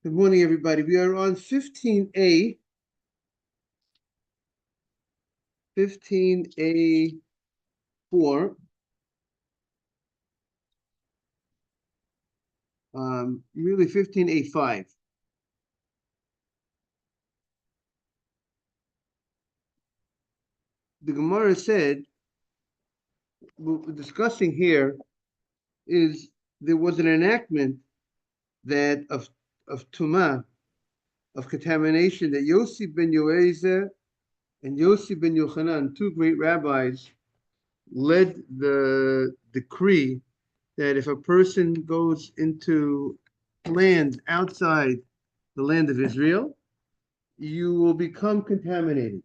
Good morning, everybody. We are on 15A, 15A4, really 15A5. The Gemara said, what we're discussing here is there was an enactment that of Tumah, of contamination, that Yossi ben Yoezer and Yossi ben Yochanan, two great rabbis, led the decree that if a person goes into land outside the land of Israel, you will become contaminated.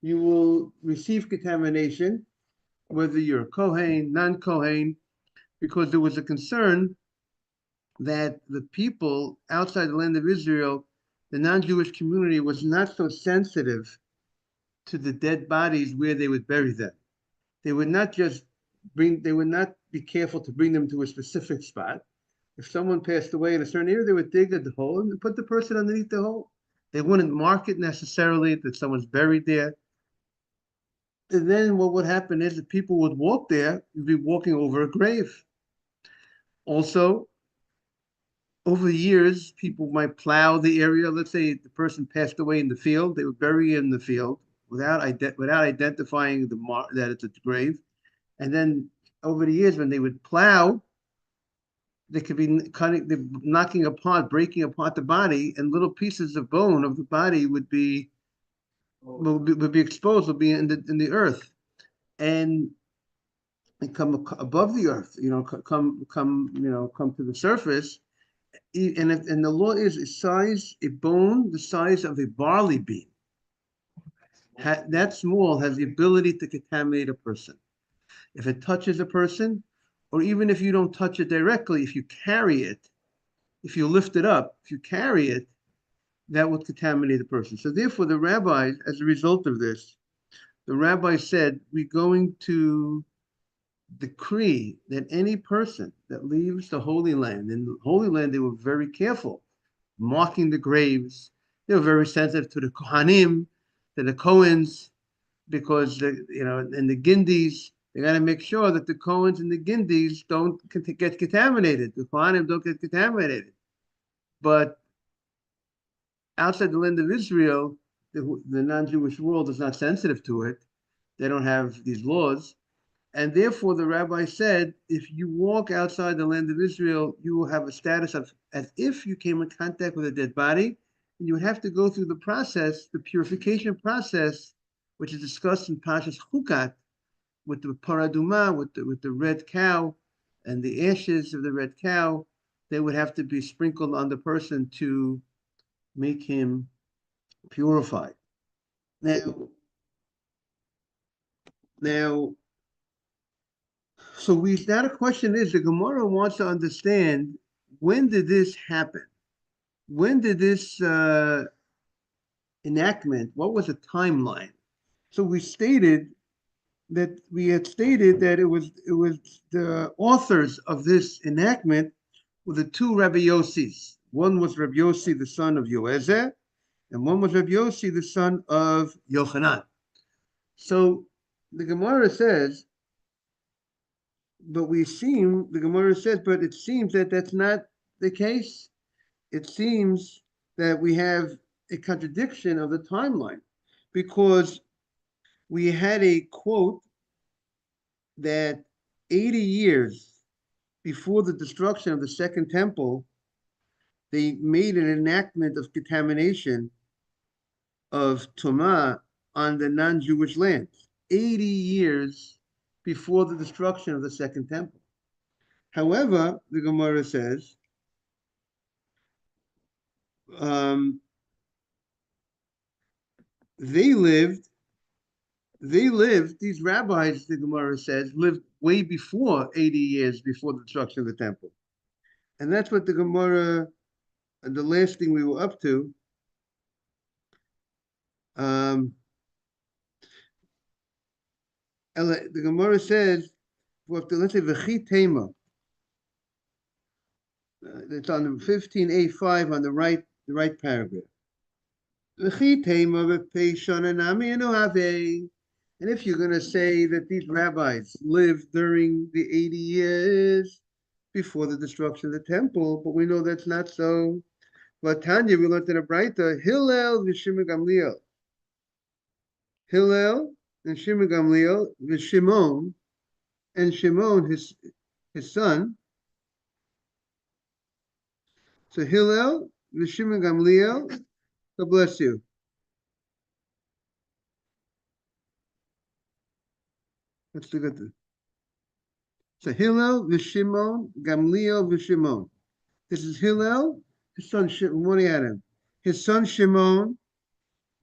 You will receive contamination, whether you're a Kohen, non-Kohen, because there was a concern that the people outside the land of Israel, the non-Jewish community, was not so sensitive to the dead bodies where they would bury them. They would not be careful to bring them to a specific spot. If someone passed away in a certain area, they would dig a hole and put the person underneath the hole. They wouldn't mark it necessarily that someone's buried there. And then what would happen is that people would walk there, you'd be walking over a grave. Also, over the years, people might plow the area. Let's say the person passed away in the field, they would bury it in the field without identifying that it's a grave. And then over the years, when they would plow, they could be knocking apart, breaking apart the body, and little pieces of bone of the body would be exposed, would be in the earth, and come above the earth, come to the surface. And the law is a bone the size of a barley bean. That small has the ability to contaminate a person. If it touches a person, or even if you don't touch it directly, if you carry it, if you lift it up, if you carry it, that would contaminate the person. So therefore, the rabbis, as a result of this, the rabbi said, we're going to decree that any person that leaves the Holy Land, in the Holy Land, they were very careful, marking the graves. They were very sensitive to the Kohanim, to the Cohens, because, and the Gindis, they got to make sure that the Cohens and the Gindis don't get contaminated. The Kohanim don't get contaminated. But outside the land of Israel, the non-Jewish world is not sensitive to it. They don't have these laws. And therefore, the rabbi said, if you walk outside the land of Israel, you will have a status of as if you came in contact with a dead body, and you would have to go through the process, the purification process, which is discussed in Pashas Chukat, with the paraduma, with the red cow, and the ashes of the red cow. They would have to be sprinkled on the person to make him purified. Now, so now the question is, the Gemara wants to understand, when did this happen? When did this enactment, what was the timeline? So we had stated that it was the authors of this enactment were the two Rabbi Yossis. One was Rabbi Yossi, the son of Yoezer, and one was Rabbi Yossi, the son of Yochanan. So the Gemara says, but it seems that that's not the case. It seems that we have a contradiction of the timeline, because we had a quote that 80 years before the destruction of the Second Temple, they made an enactment of contamination of Tumah on the non-Jewish land. 80 years before the destruction of the Second Temple. However, the Gemara says, these rabbis, the Gemara says, lived way before 80 years before the destruction of the temple. And that's what the Gemara, the last thing we were up to, the Gemara says, let's say, V'chi Tema. It's on 15A5 on the right paragraph. And if you're going to say that these rabbis lived during the 80 years before the destruction of the temple, but we know that's not so. But Tanya, we learned in a Braita, Hillel v'Shimon Gamliel. Hillel and Shimon Gamliel, v'Shimon, and Shimon, his son. So Hillel v'Shimon Gamliel, God bless you. Let's look at this. So Hillel v'Shimon, Gamliel v'Shimon. This is Hillel, his son Shimon, his son Shimon,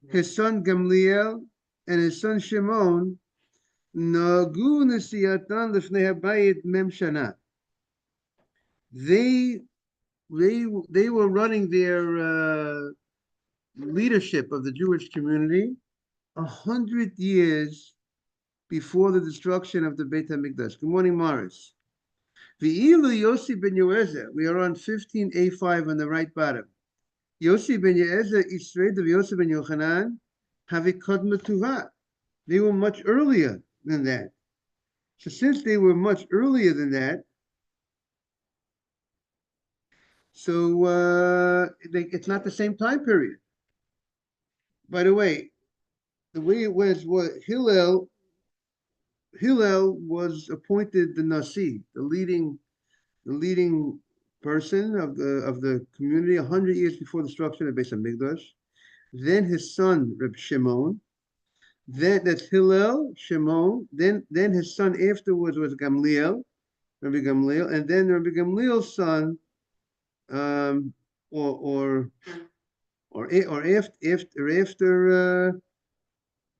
his son Gamliel, and his son Shimon. Nagu nesiyatan l'fnei habayit mem shana. They were running their leadership of the Jewish community 100 years before the destruction of the Beit HaMikdash. Good morning, Morris. V'ilu Yossi ben Yoezer. We are on 15A5 on the right bottom. Yossi ben Yoezer, Israel of Yossi ben Yochanan, have a kodmatuvah. They were much earlier than that. So since they were much earlier than that, so it's not the same time period. By the way it was Hillel was appointed the Nasi, the leading person of the community 100 years before the destruction of Beis HaMikdash. Then his son Reb Shimon. Then that's Hillel, Shimon. Then his son afterwards was Gamliel, Rabbi Gamliel, and then Rabbi Gamliel's son, or after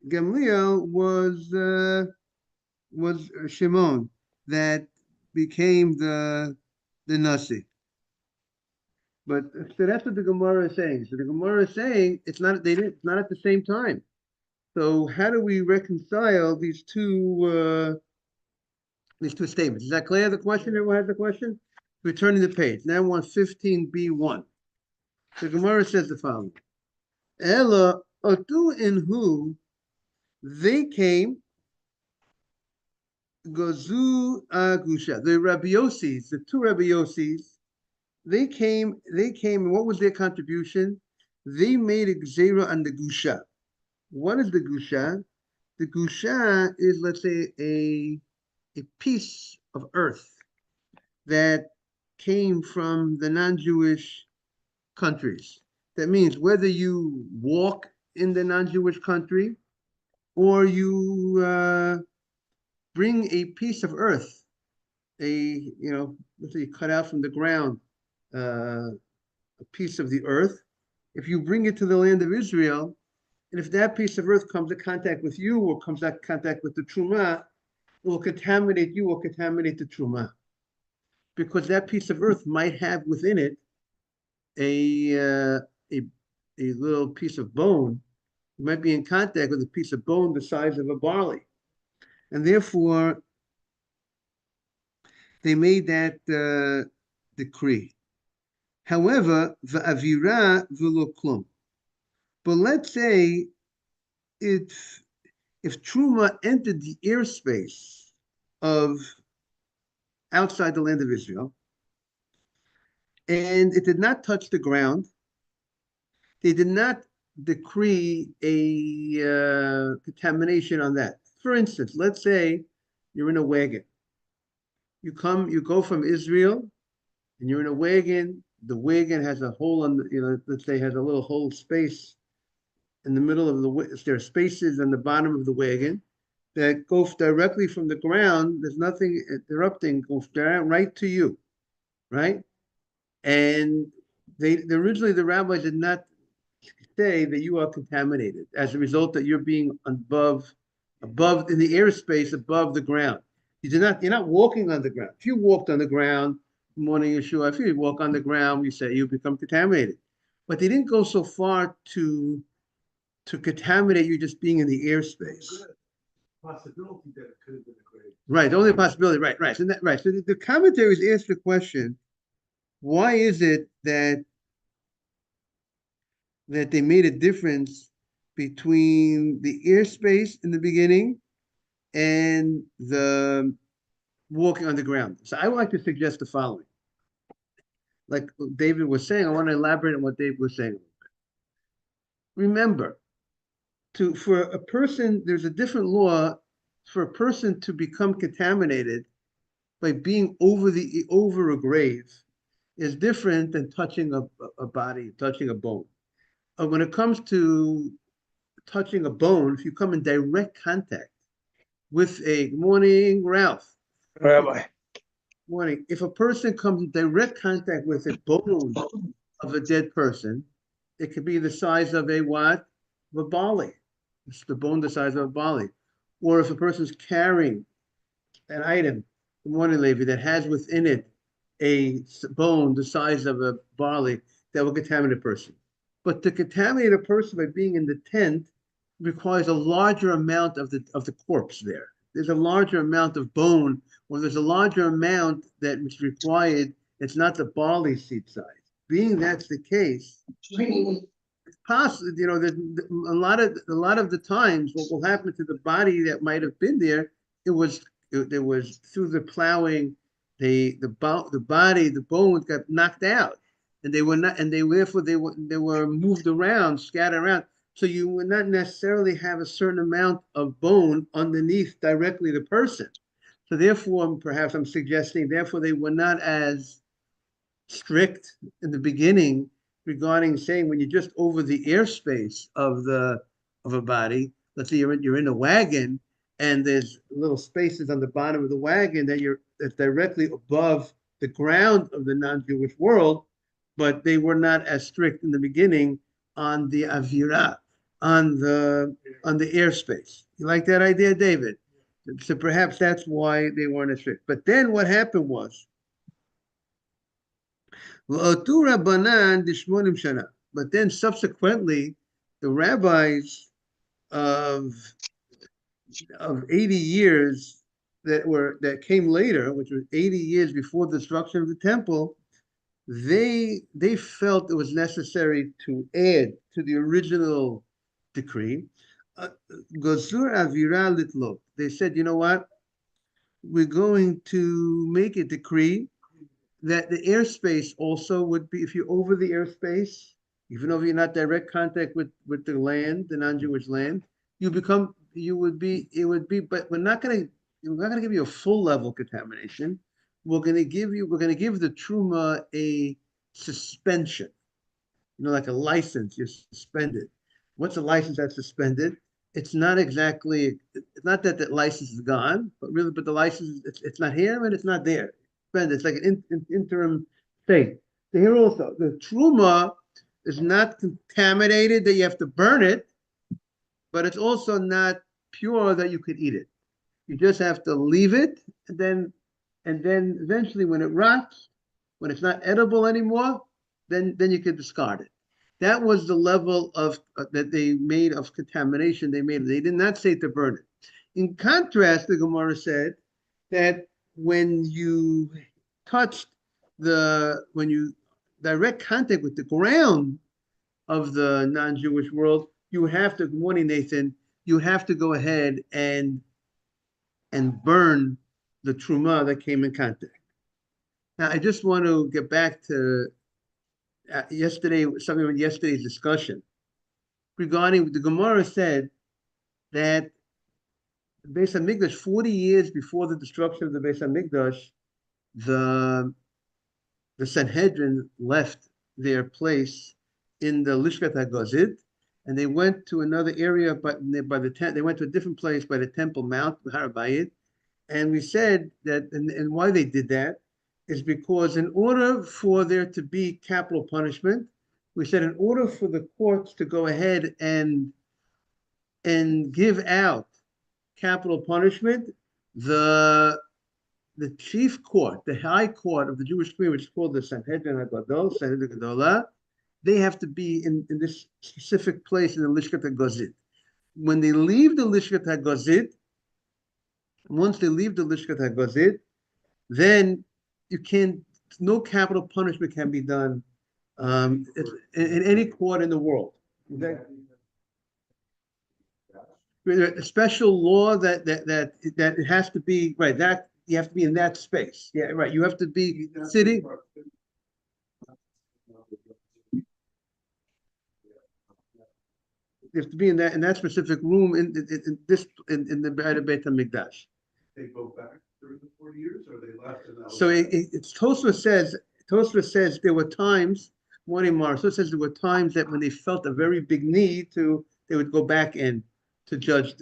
Gamliel was Shimon that became the Nasi. But so that's what the Gemara is saying. So the Gemara is saying it's not at the same time. So how do we reconcile these two statements? Is that clear? The question? Everyone has the question? Returning the page. Now we're on 15b1. The Gemara says the following: Ella otu in who they came gozu agusha. The Rabbi Yossis, the two Rabbi Yossis, they came. And what was their contribution? They made a gzera on the gusha. What is the gusha? The gusha is, let's say, a piece of earth that came from the non-Jewish countries. That means whether you walk in the non-Jewish country or you bring a piece of earth, let's say you cut out from the ground a piece of the earth. If you bring it to the land of Israel, and if that piece of earth comes in contact with you or comes in contact with the truma, it will contaminate you or contaminate the truma. Because that piece of earth might have within it a little piece of bone. It might be in contact with a piece of bone the size of a barley. And therefore, they made that decree. However, va'avira v'lo klum. But let's say if truma entered the airspace of outside the land of Israel, and it did not touch the ground, they did not decree a contamination on that. For instance, let's say you're in a wagon. You go from Israel, and you're in a wagon. The wagon has a hole let's say has a little hole space in the middle of there are spaces on the bottom of the wagon that go directly from the ground. There's nothing interrupting, goes right to you, right? And originally the rabbis did not say that you are contaminated as a result that you're being above in the airspace above the ground. You're not walking on the ground. If you walked on the ground, morning Yeshua, if you walk on the ground, we say you become contaminated. But they didn't go so far to contaminate you just being in the airspace. Possibility that it could have been a grave. Right, only a possibility. Right. So the commentaries ask the question: why is it that they made a difference between the airspace in the beginning and the walking on the ground? So I would like to suggest the following. Like David was saying, I want to elaborate on what David was saying. Remember, for a person, there's a different law for a person to become contaminated by being over a grave is different than touching a body, touching a bone. When it comes to touching a bone, if you come in direct contact with a morning, Ralph. Rabbi. Morning. If a person comes in direct contact with a bone of a dead person, it could be the size of a what? Of a barley. It's the bone the size of a barley. Or if a person's carrying an item, the morning Levi, that has within it a bone the size of a barley, that will contaminate a person. But to contaminate a person by being in the tent requires a larger amount of the corpse there. There's a larger amount of bone, or there's a larger amount that is required. It's not the barley seed size. Being that's the case, it's possible, a lot of the times what will happen to the body that might have been there, it was through the plowing, the body, the bones got knocked out, and they were not, and they were moved around, scattered around. So you would not necessarily have a certain amount of bone underneath directly the person. So therefore, perhaps I'm suggesting, therefore they were not as strict in the beginning regarding saying when you're just over the airspace of a body. Let's say you're in a wagon and there's little spaces on the bottom of the wagon that's directly above the ground of the non-Jewish world, but they were not as strict in the beginning on the avira, on the airspace. You like that idea, David? So perhaps that's why they weren't as strict. But then what happened was, but then subsequently, the rabbis of 80 years that came later, which was 80 years before the destruction of the temple, they felt it was necessary to add to the original decree. Gozur avira litlot. They said, you know what? We're going to make a decree that the airspace also would be, if you're over the airspace, even though you're not direct contact with the land, the non-Jewish land, it would be, but we're not gonna give you a full level contamination. We're gonna give the truma a suspension, like a license, you're suspended. What's a license that's suspended? It's not that the license is gone, but the license, it's not here and it's not there. It's like an interim state. So here also, the truma is not contaminated that you have to burn it, but it's also not pure that you could eat it. You just have to leave it, and then eventually when it rots, when it's not edible anymore, then you can discard it. That was the level of that they made of contamination. They did not say to burn it. In contrast, the Gemara said that when you when you direct contact with the ground of the non-Jewish world, you have to, good morning, Nathan, you have to go ahead and burn the truma that came in contact. Now, I just want to get back to something with yesterday's discussion regarding the Gemara said that the Beis Hamikdash, 40 years before the destruction of the Beis Hamikdash, the Sanhedrin left their place in the Lishkat HaGazid, and they went to another area by the tent. They went to a different place by the Temple Mount, Har Bayit, and we said that, and why they did that is because in order for there to be capital punishment, we said in order for the courts to go ahead and give out capital punishment, the chief court, the high court of the Jewish community, which is called the Sanhedrin HaGadol, Sanhedrin Gadolah, they have to be in this specific place in the Lishkat HaGazid. When they leave the Lishkat HaGazid, once they leave the Lishkat HaGazid, then you can't no capital punishment can be done in any court in the world. Okay? A special law that it has to be right. That you have to be in that space. Yeah, right. You have to be sitting. You have to be in that specific room in the Beit HaMikdash. They go back during the 40 years, or they left? So it's Tosfos says there were times, Morning Mar, so it says there were times that when they felt a very big need to, they would go back in to judge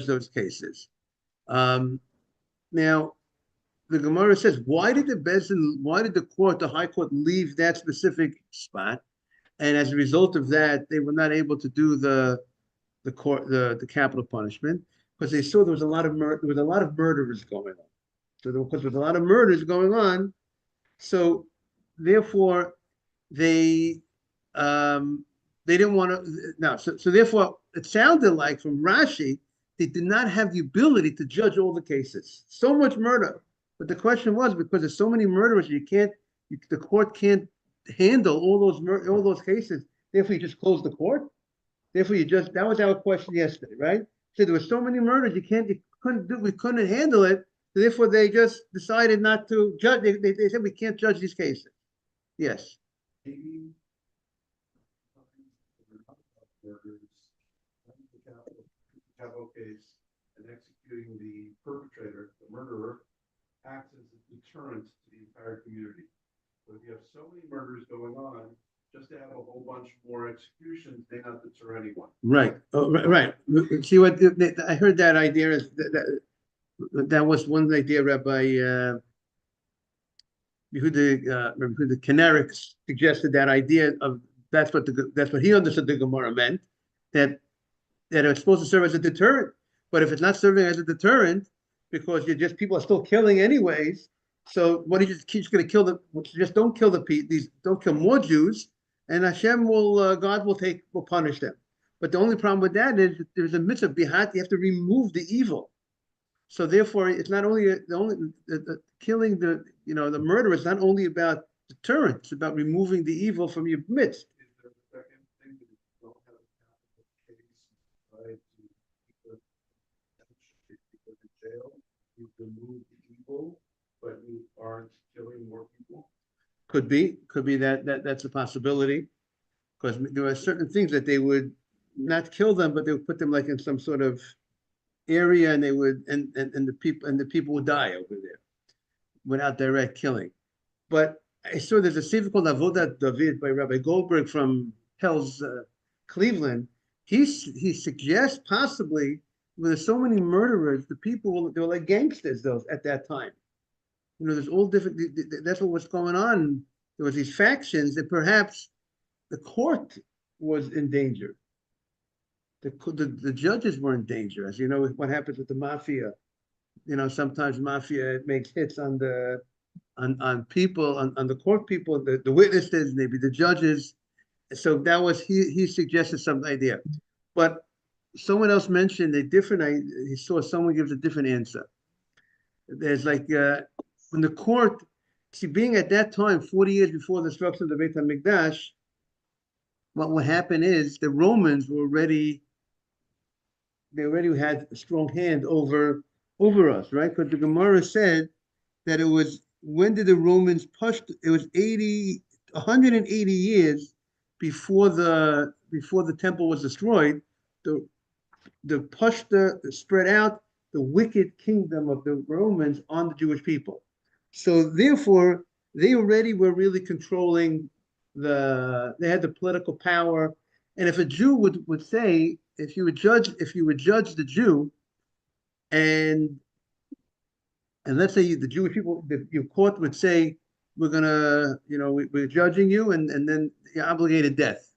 those cases. Now, the Gemara says, why did the High Court leave that specific spot? And as a result of that, they were not able to do the capital punishment because they saw there was a lot of murderers going on. So because there was a lot of murders going on, so therefore they didn't want to now. So therefore, it sounded like from Rashi they did not have the ability to judge all the cases. So much murder, but the question was because there's so many murderers, the court can't handle all those cases. Therefore, you just close the court. Therefore, that was our question yesterday, right? So there were so many murders, we couldn't handle it. So therefore, they just decided not to judge. They said we can't judge these cases. Yes. Maybe capital case and executing the perpetrator, the murderer, acts as a deterrent to the entire community. But if you have so many murders going on, just to have a whole bunch more executions may not deter anyone. Right. Oh, right. See what I heard that idea is that was one idea Rabbi the Canarics suggested that idea of that's what he understood the Gemara meant, that it's supposed to serve as a deterrent. But if it's not serving as a deterrent, because people are still killing anyways, so what he just keeps going to kill just don't kill don't kill more Jews, and Hashem God will punish them. But the only problem with that is there's a mitzvah bihat, you have to remove the evil. So therefore, it's not only killing the murderer. It's not only about deterrent; it's about removing the evil from your midst. Is there a second thing that you don't have a capital case, right? To keep the jail, you remove the evil, but you aren't killing more people. Could be that's a possibility, because there are certain things that they would not kill them, but they would put them like in some sort of area, and they would and the people would die over there without direct killing. But I saw there's a sefer called Avodat David by Rabbi Goldberg from Hell's Cleveland. He suggests possibly when there's so many murderers, they were like gangsters those at that time. There's all different. That's what was going on. There was these factions, and perhaps the court was in danger. The judges were in danger, as you know what happens with the mafia. Sometimes mafia makes hits on the people, on the court people, the witnesses, maybe the judges. So that was he suggested some idea, but someone else mentioned a different. He saw someone gives a different answer. There's like when the court, being at that time 40 years before the destruction of the Beit HaMikdash, what would happen is the Romans were already. They already had a strong hand over us, right? Because the Gemara said that it was, when did the Romans push? It was 180 years before the temple was destroyed. The Pashta spread out the wicked kingdom of the Romans on the Jewish people. So therefore, they already were really controlling they had the political power. And if a Jew would say, if you would judge the Jew, and let's say the Jewish people, your court would say, we're judging you, and then you're obligated death.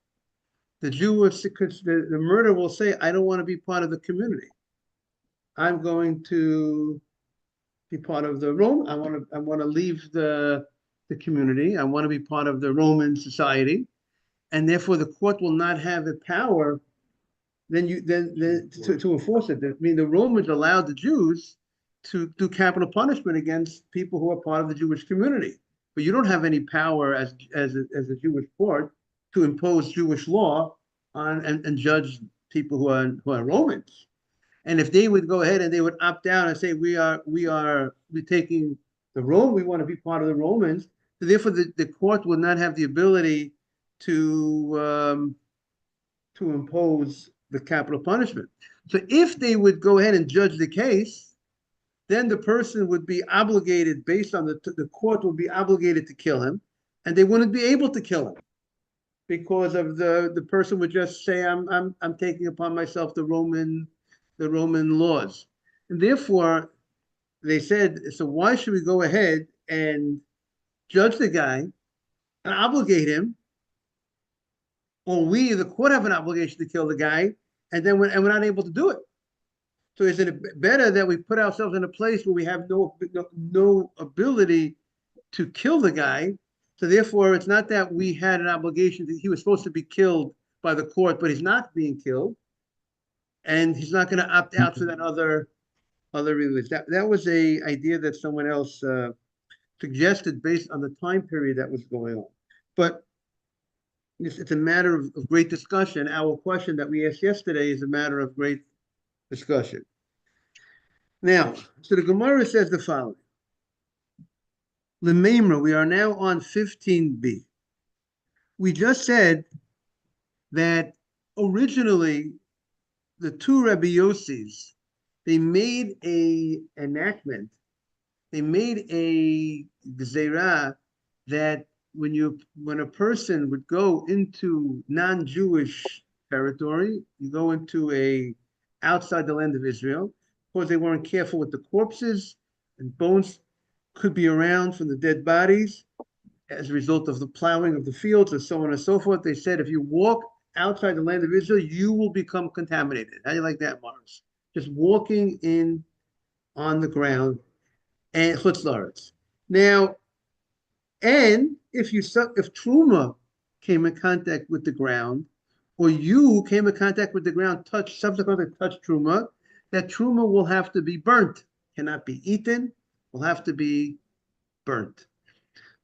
The Jew the murderer will say, I don't want to be part of the community. I'm going to be part of the Rome. I want to leave the community. I want to be part of the Roman society, and therefore the court will not have the power to enforce it. I mean, the Romans allowed the Jews to do capital punishment against people who are part of the Jewish community. but you don't have any power as a Jewish court to impose Jewish law on and judge people who are Romans. And if they would go ahead and they would opt out and say we're taking the Rome, we want to be part of the Romans, so therefore the court would not have the ability to impose the capital punishment. So if they would go ahead and judge the case, then the person would be obligated, based on the court would be obligated to kill him, and they wouldn't be able to kill him because of the person would just say, I'm taking upon myself the Roman laws. And therefore, they said, so why should we go ahead and judge the guy and obligate him, or we, the court, have an obligation to kill the guy, and then we're not able to do it? So is it better that we put ourselves in a place where we have no ability to kill the guy? So therefore, it's not that we had an obligation that he was supposed to be killed by the court, but he's not being killed, and he's not going to opt out for that other release. That was a idea that someone else suggested based on the time period that was going on. But it's a matter of great discussion. Our question that we asked yesterday is a matter of great discussion. Now, so the Gemara says the following. Lememra, we are now on 15b. We just said that originally the two Rabbi Yossis, they made a enactment, they made a gzeirah that when a person would go into non-Jewish territory, you go into outside the land of Israel, because they weren't careful with the corpses, and bones could be around from the dead bodies as a result of the plowing of the fields and so on and so forth. They said if you walk outside the land of Israel, you will become contaminated. How do you like that, Morris? Just walking in on the ground and chutz la'aretz. Now, and if truma came in contact with the ground, or you came in contact with the ground, subsequently touched truma, that truma will have to be burnt, cannot be eaten, will have to be burnt.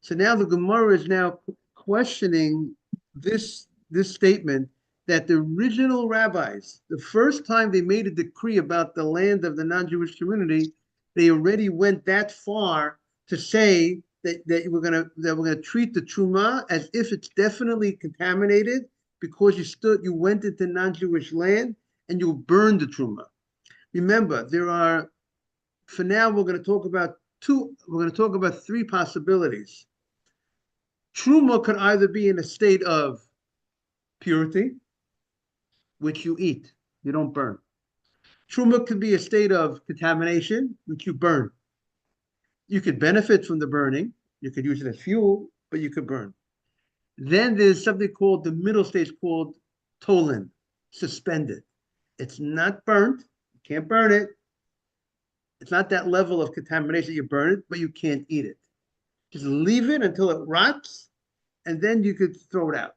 So now the Gemara is now questioning this statement that the original rabbis, the first time they made a decree about the land of the non-Jewish community, they already went that far to say that we're gonna treat the truma as if it's definitely contaminated because you went into non-Jewish land and you burned the truma. Remember, for now we're going to talk about three possibilities. Truma could either be in a state of purity, which you eat, you don't burn. Truma could be a state of contamination, which you burn. You could benefit from the burning, you could use it as fuel, but you could burn. Then there's something called the middle stage called tolin, suspended. It's not burnt, you can't burn it. It's not that level of contamination, you burn it, but you can't eat it. Just leave it until it rots, and then you could throw it out.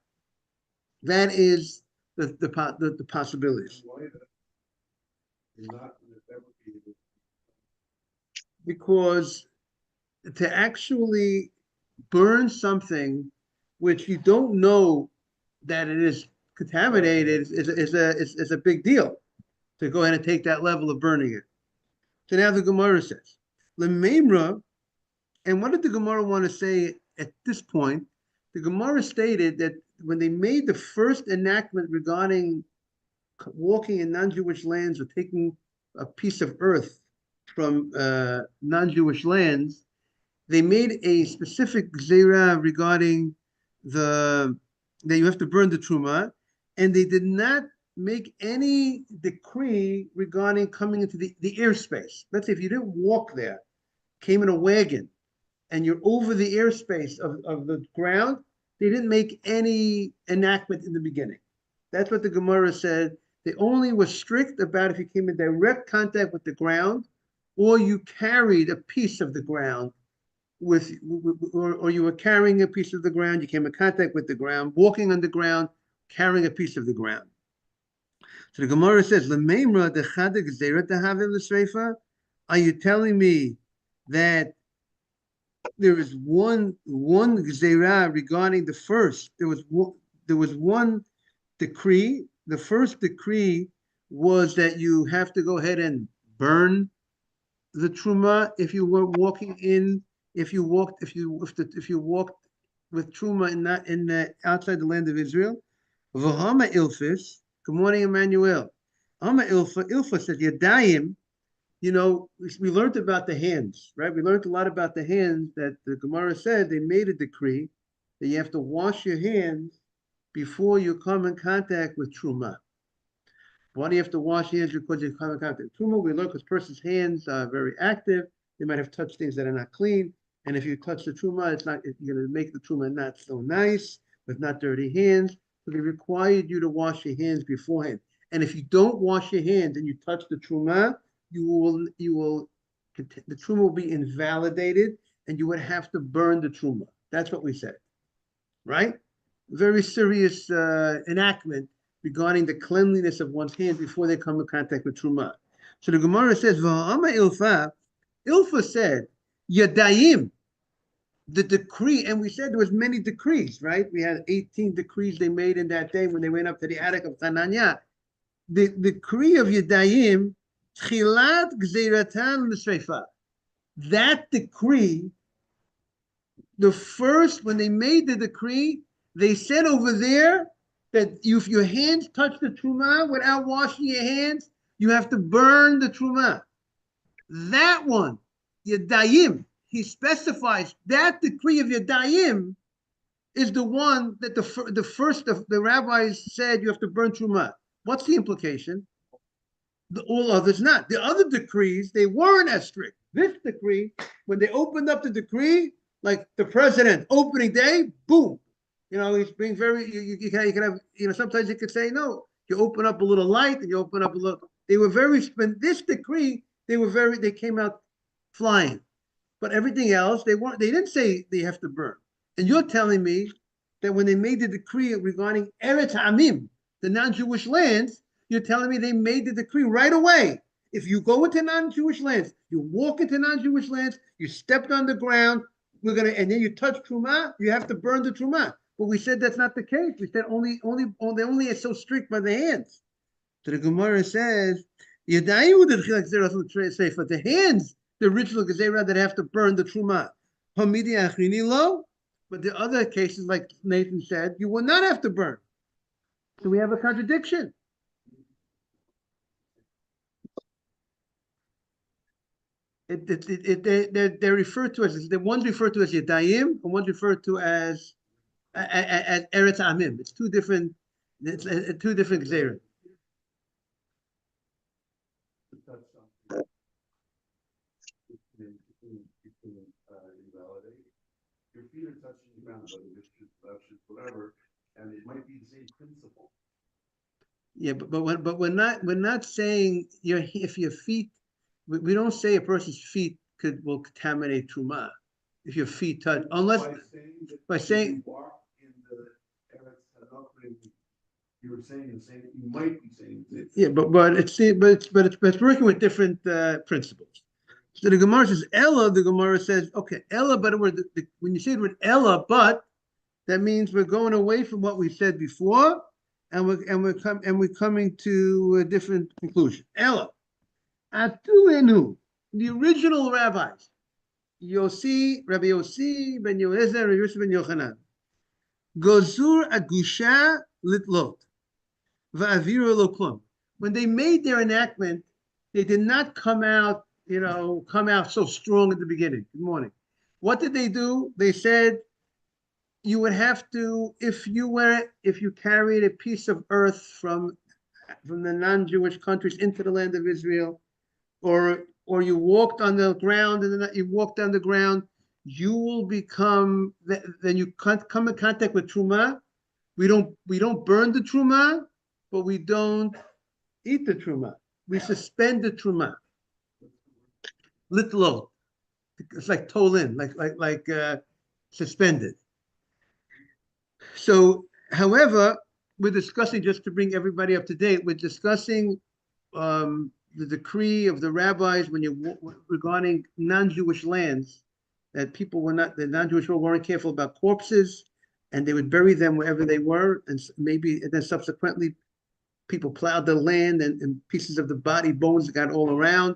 That is the possibilities. Why not? That would be Because to actually burn something which you don't know that it is contaminated is a big deal. To go ahead and take that level of burning it. So now the Gemara says, Lememra, and what did the Gemara want to say at this point? The Gemara stated that when they made the first enactment regarding walking in non-Jewish lands or taking a piece of earth from non-Jewish lands, they made a specific gzeirah regarding that you have to burn the truma, and they did not make any decree regarding coming into the airspace. Let's say if you didn't walk there, came in a wagon, and you're over the airspace of the ground, they didn't make any enactment in the beginning. That's what the Gemara said. They only were strict about if you came in direct contact with the ground, or you carried a piece of the ground or you were carrying a piece of the ground, you came in contact with the ground, walking on the ground, carrying a piece of the ground. So the Gemara says, are you telling me that there is one gzeira regarding the first. There was one decree. The first decree was that you have to go ahead and burn the truma if you were walking in. If you walked with truma in that in the outside the land of Israel. V'hama ilfis. Good morning, Emmanuel. Hama ilfa says yadayim. We learned about the hands, right? We learned a lot about the hands that the Gemara said they made a decree that you have to wash your hands before you come in contact with truma. Why do you have to wash your hands because you come in contact with truma? We learn because person's hands are very active. They might have touched things that are not clean. And if you touch the truma, you're going to make the truma not so nice with not dirty hands. So they required you to wash your hands beforehand. And if you don't wash your hands and you touch the truma, the truma will be invalidated and you would have to burn the truma. That's what we said, right? Very serious enactment regarding the cleanliness of one's hands before they come in contact with truma. So the Gemara says, "V'ha'ama ilfa." Ilfa said, "Yadayim." The decree, and we said there was many decrees, right? We had 18 decrees they made in that day when they went up to the attic of Hananiah. The decree of Yadayim, Tchilat Gzeiratan L'Sreifa. That decree, when they made the decree, they said over there that if your hands touch the truma without washing your hands, you have to burn the truma. That one, Yadayim, he specifies that decree of Yadayim is the one that the first of the rabbis said you have to burn truma. What's the implication? All others not. The other decrees, they weren't as strict. This decree, when they opened up the decree, like the president, opening day, boom. He's being very, you can have, sometimes you could say, no, you open up a little light and you open up a little. They were very, this decree, they came out flying. But everything else, they didn't say they have to burn. And you're telling me that when they made the decree regarding Eretz Amim, the non-Jewish lands, you're telling me they made the decree right away. If you go into non-Jewish lands, you walk into non-Jewish lands, you stepped on the ground, and then you touch truma, you have to burn the truma. But we said that's not the case. We said they only are so strict by the hands. So the Gemara says, the hands, the original gezerah that have to burn the truma. But the other cases, like Nathan said, you will not have to burn. So we have a contradiction. They're referred to as, the one's referred to as Yadayim, and one's referred to as Eretz Amim. It's two different gezerah. Your feet are touching the ground, whatever, and it might be the same principle. Yeah, but we're not saying if your feet. We don't say a person's feet will contaminate truma if your feet touch, unless by saying you walk in the Eretz Hanokrim, you were saying the same. You might be saying the same. Yeah, but it's working with different principles. So the Gemara says Ella. The Gemara says okay, Ella. But when you say the word Ella, but that means we're going away from what we said before, and we're coming to a different conclusion. Ella, Atuenu, the original rabbis, Rabbi Yossi ben Yoezer, Rabbi Yossi ben Yochanan, Gozur agusha litlot, va'aviru loklum. When they made their enactment, they did not come out so strong at the beginning. Good morning. What did they do? They said you would have to, if you carried a piece of earth from the non-Jewish countries into the land of Israel, or you walked on the ground and then you walked on the ground, you will become, then you come in contact with truma. We don't burn the truma, but we don't eat the truma. We suspend the truma. Litlo. It's like tolin, like suspended. So, however, we're discussing, just to bring everybody up to date, we're discussing the decree of the rabbis regarding non-Jewish lands that the non-Jewish world weren't careful about corpses, and they would bury them wherever they were, and then subsequently people plowed the land, and pieces of the body, bones got all around,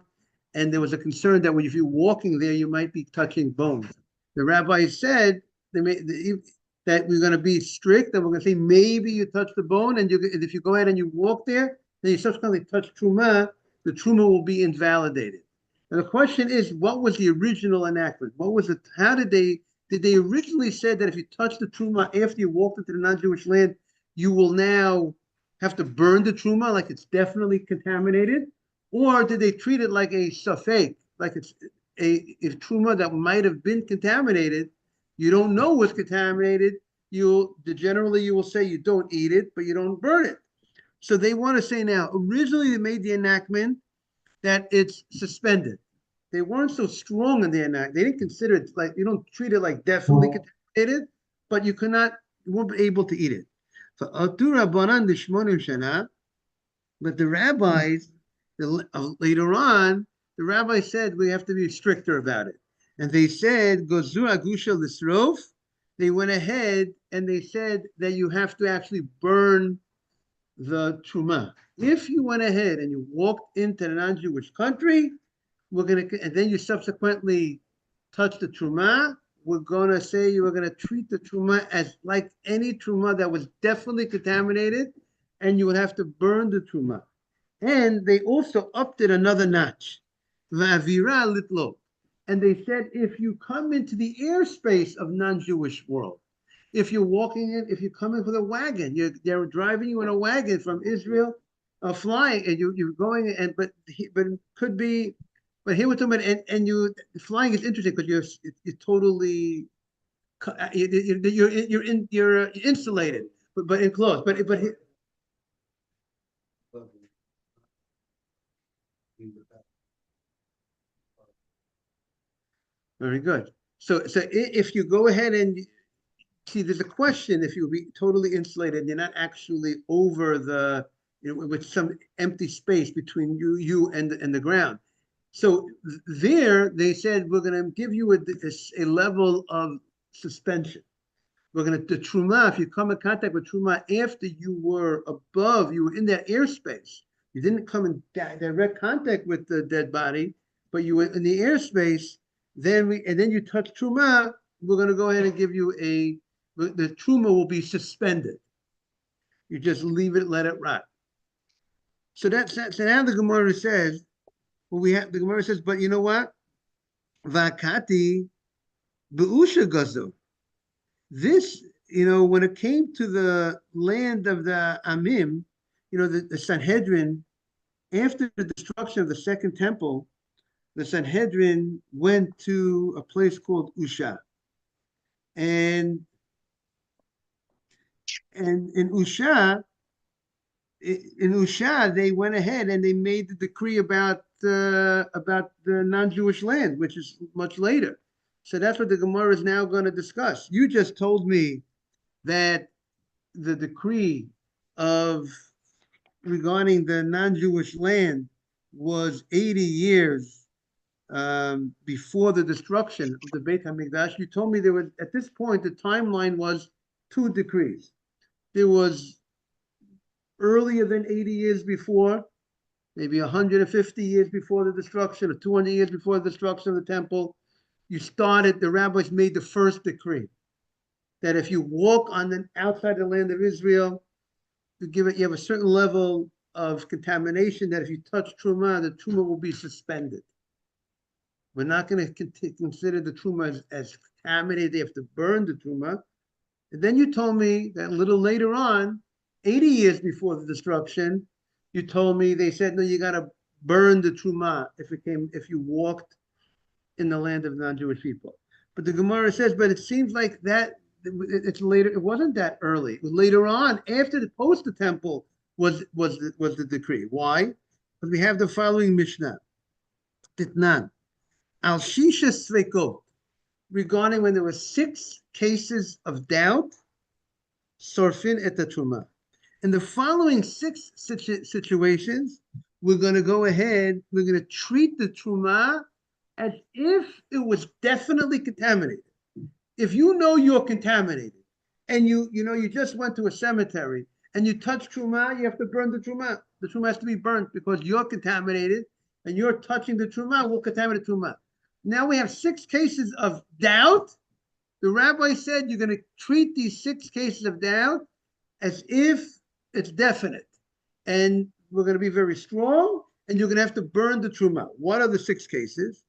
and there was a concern that if you're walking there, you might be touching bones. The rabbi said that we're going to be strict, and we're going to say maybe you touch the bone, and if you go ahead and you walk there, then you subsequently touch truma, the truma will be invalidated. And the question is, what was the original enactment? What was it? How did they originally said that if you touch the truma after you walked into the non-Jewish land, you will now have to burn the truma like it's definitely contaminated? Or did they treat it like a safek, like it's a truma that might have been contaminated? You don't know what's contaminated. Generally you will say you don't eat it, but you don't burn it. So they want to say now, originally they made the enactment that it's suspended. They weren't so strong in the enactment. They didn't consider it like, you don't treat it like definitely contaminated, but you won't be able to eat it. So but the rabbis, later on, the rabbi said we have to be stricter about it. And they said, Gozur Agusha Lisrof, they went ahead and they said that you have to actually burn the truma. If you went ahead and you walked into the non-Jewish country, and then you subsequently touch the truma, we're gonna say you are gonna treat the truma as like any truma that was definitely contaminated, and you would have to burn the truma. And they also upped it another notch. Va'avira litlo. And they said if you come into the airspace of non-Jewish world, if you're walking in, if you come in with a wagon, they're driving you in a wagon from Israel, flying, and you're going, but it could be, but here we're talking about, and flying is interesting because you're totally, you're insulated, but enclosed, but very good. So if you go ahead and see, there's a question if you'll be totally insulated and you're not actually over with some empty space between you and the ground. So there they said, we're going to give you a level of suspension. The truma, if you come in contact with truma after you were in that airspace, you didn't come in direct contact with the dead body, but you were in the airspace, then you touch truma, we're going to go ahead and give you the truma will be suspended. You just leave it, let it rot. So now the Gemara says, the Gemara says, but you know what? Vakati be'usha gazo. This, when it came to the land of the Amim, the Sanhedrin, after the destruction of the second temple, the Sanhedrin went to a place called Usha. And in Usha, they went ahead and they made the decree about the non-Jewish land, which is much later. So that's what the Gemara is now going to discuss. You just told me that the decree regarding the non-Jewish land was 80 years before the destruction of the Beit HaMikdash. You told me there was, at this point, the timeline was 2 decrees. There was earlier than 80 years before, maybe 150 years before the destruction, or 200 years before the destruction of the temple. The rabbis made the first decree that if you walk outside the land of Israel, you have a certain level of contamination that if you touch truma, the truma will be suspended. We're not going to consider the truma as contaminated. They have to burn the truma. And then you told me that a little later on, 80 years before the destruction, you told me they said, no, you got to burn the truma if you walked in the land of non-Jewish people. But the Gemara says, but it seems like that it's later. It wasn't that early. It was later on, after the temple was the decree. Why? Because we have the following Mishnah. Titnan. Al Shisha Svekot. Regarding when there were 6 cases of doubt, Sorfin et Truma. In the following 6 situations, we're going to go ahead, we're going to treat the Truma as if it was definitely contaminated. If you know you're contaminated and you just went to a cemetery and you touch truma, you have to burn the truma. The truma has to be burnt because you're contaminated and you're touching the truma, will contaminate truma. Now we have 6 cases of doubt. The rabbi said you're going to treat these 6 cases of doubt as if it's definite. And we're going to be very strong, and you're going to have to burn the truma. What are the 6 cases?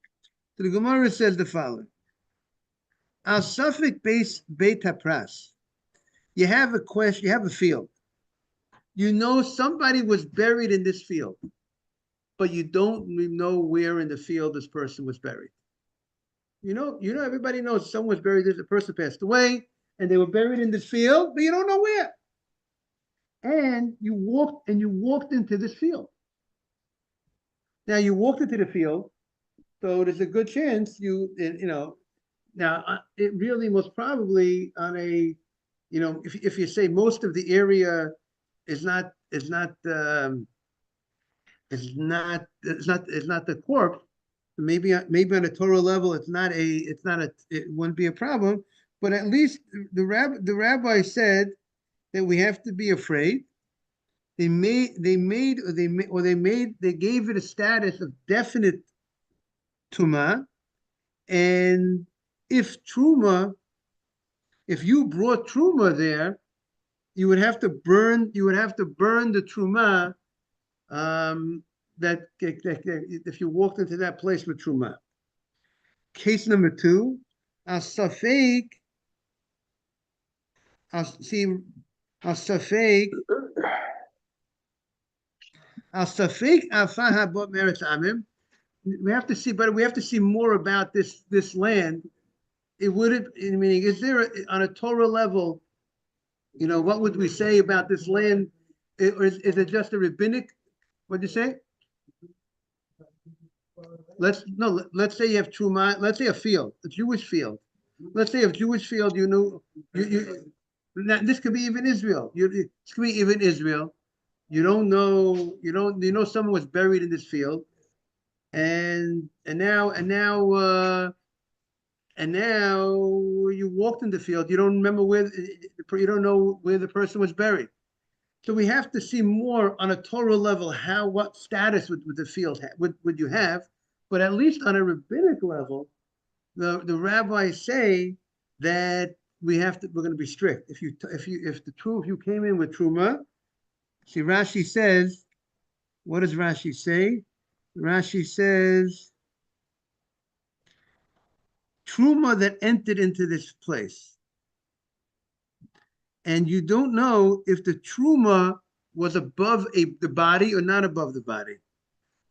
So the Gemara says the following. Al Safik Beit HaPras. You have a question, you have a field. You know somebody was buried in this field, but you don't know where in the field this person was buried. You know, everybody knows someone was buried, there's a person passed away, and they were buried in this field, but you don't know where. And you walked into this field. Now you walked into the field, so there's a good chance now it really most probably on a, if you say most of the area is not the corpse, maybe on a Torah level it wouldn't be a problem, but at least the rabbi said that we have to be afraid. They gave it a status of definite tuma, and if you brought truma there, you would have to burn the truma. That if you walked into that place with truma. Case number 2, al-safek afaha bot meretz amim. We have to see more about this land. It would, meaning, is there on a Torah level, what would we say about this land? Or is it just a rabbinic? What'd you say? Let's say you have truma. Let's say a field, a Jewish field. Let's say a Jewish field. This could be even Israel. This could be even Israel. You don't know. You know someone was buried in this field, and now you walked in the field. You don't remember you don't know where the person was buried. So we have to see more on a Torah level what status would the field would you have, but at least on a rabbinic level, the rabbis say that we're going to be strict. If the two of you came in with truma, see Rashi says, what does Rashi say? Rashi says truma that entered into this place. And you don't know if the truma was above the body or not above the body.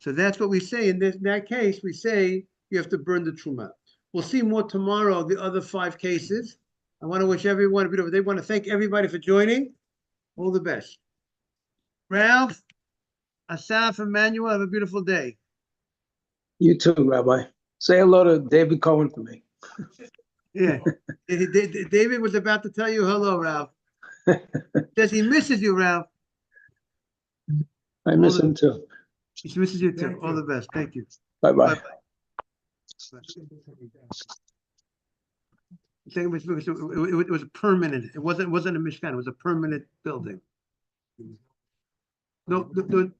So that's what we say. In that case, we say you have to burn the truma. We'll see more tomorrow, the other 5 cases. I want to wish everyone a beautiful day. I want to thank everybody for joining. All the best. Ralph, Asaf, Emmanuel, have a beautiful day. You too, Rabbi. Say hello to David Cohen for me. Yeah. David was about to tell you hello, Ralph. Says he misses you, Ralph. I miss him too. He misses you too. All the best. Thank you. Bye-bye. It was permanent. It wasn't a mishkan. It was a permanent building. No, it was